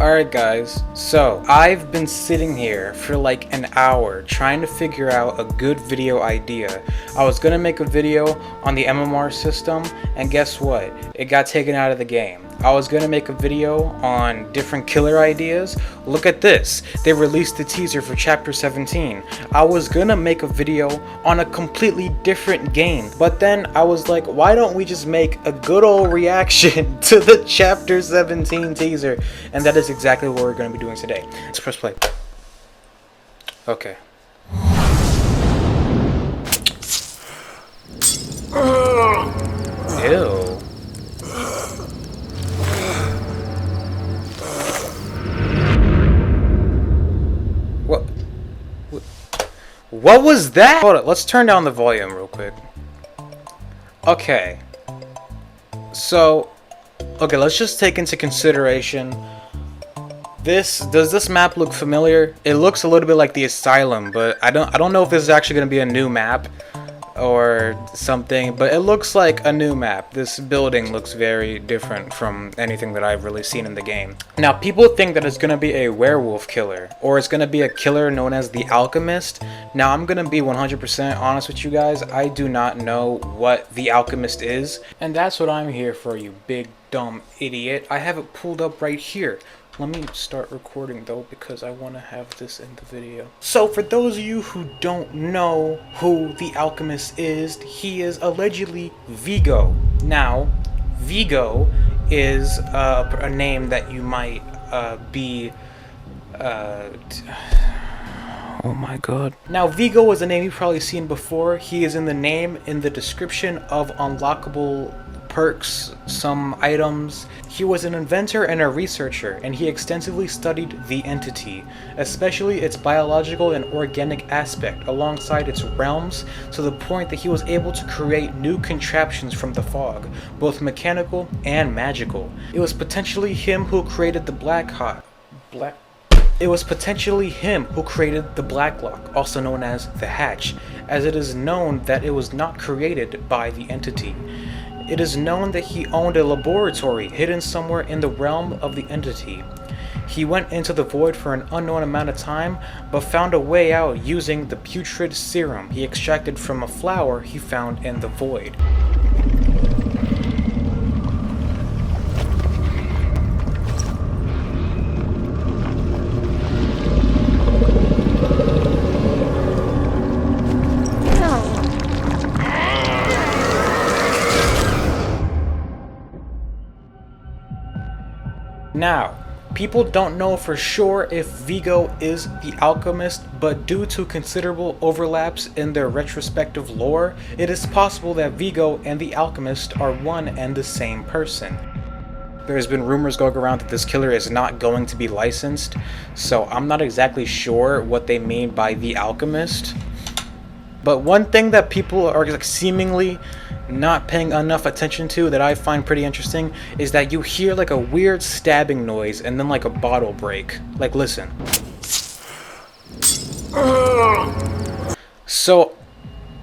Alright guys, so I've been sitting here for like an hour trying to figure out a good video idea. I was gonna make a video on the MMR system, and guess what? It got taken out of the game. I was gonna make a video on different killer ideas. Look at this, they released the teaser for chapter 17. I was gonna make a video on a completely different game, but then I was like, why don't we just make a good old reaction to the chapter 17 teaser? And that is exactly what we're gonna be doing today. Let's press play. Okay. Ew. What was that? Hold up, let's turn down the volume real quick. Okay. So, okay, let's just take into consideration does this map look familiar? It looks a little bit like the Asylum, but I don't know if this is actually going to be a new map or something, but it looks like a new map. This building looks very different from anything that I've really seen in the game. Now, people think that it's going to be a werewolf killer, or it's going to be a killer known as the Alchemist. Now, I'm going to be 100% honest with you guys. I do not know what the Alchemist is, and that's what I'm here for, you big dumb idiot. I have it pulled up right here. Let me start recording though, because I want to have this in the video. So for those of you who don't know who the Alchemist is, he is allegedly Vigo. Now, Vigo is a name that you might be... Oh my god. Now, Vigo is a name you've probably seen before. He is in the name, in the description of unlockable perks, some items. He was an inventor and a researcher, and he extensively studied the entity, especially its biological and organic aspect, alongside its realms, to the point that he was able to create new contraptions from the fog, both mechanical and magical. It was potentially him who created the It was potentially him who created the Black Lock, also known as the Hatch, as it is known that it was not created by the entity. It is known that he owned a laboratory hidden somewhere in the realm of the entity. He went into the void for an unknown amount of time, but found a way out using the putrid serum he extracted from a flower he found in the void. Now, people don't know for sure if Vigo is the Alchemist, but due to considerable overlaps in their retrospective lore, it is possible that Vigo and the Alchemist are one and the same person. There's been rumors going around that this killer is not going to be licensed, so I'm not exactly sure what they mean by the Alchemist. But one thing that people are like seemingly not paying enough attention to that I find pretty interesting is that you hear like a weird stabbing noise and then like a bottle break. Like, listen. So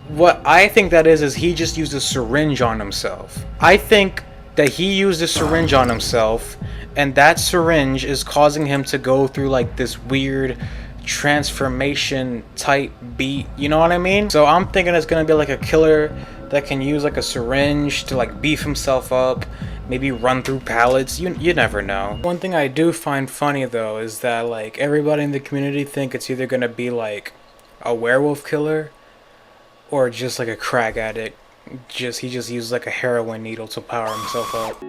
what I think that is he just used a syringe on himself. I think that he used a syringe on himself, and that syringe is causing him to go through like this weird transformation type beat, you know what I mean? So I'm thinking it's gonna be like a killer that can use like a syringe to like beef himself up, maybe run through pallets. You never know. One thing I do find funny though is that like everybody in the community think it's either gonna be like a werewolf killer or just like a crack addict. He just used like a heroin needle to power himself up.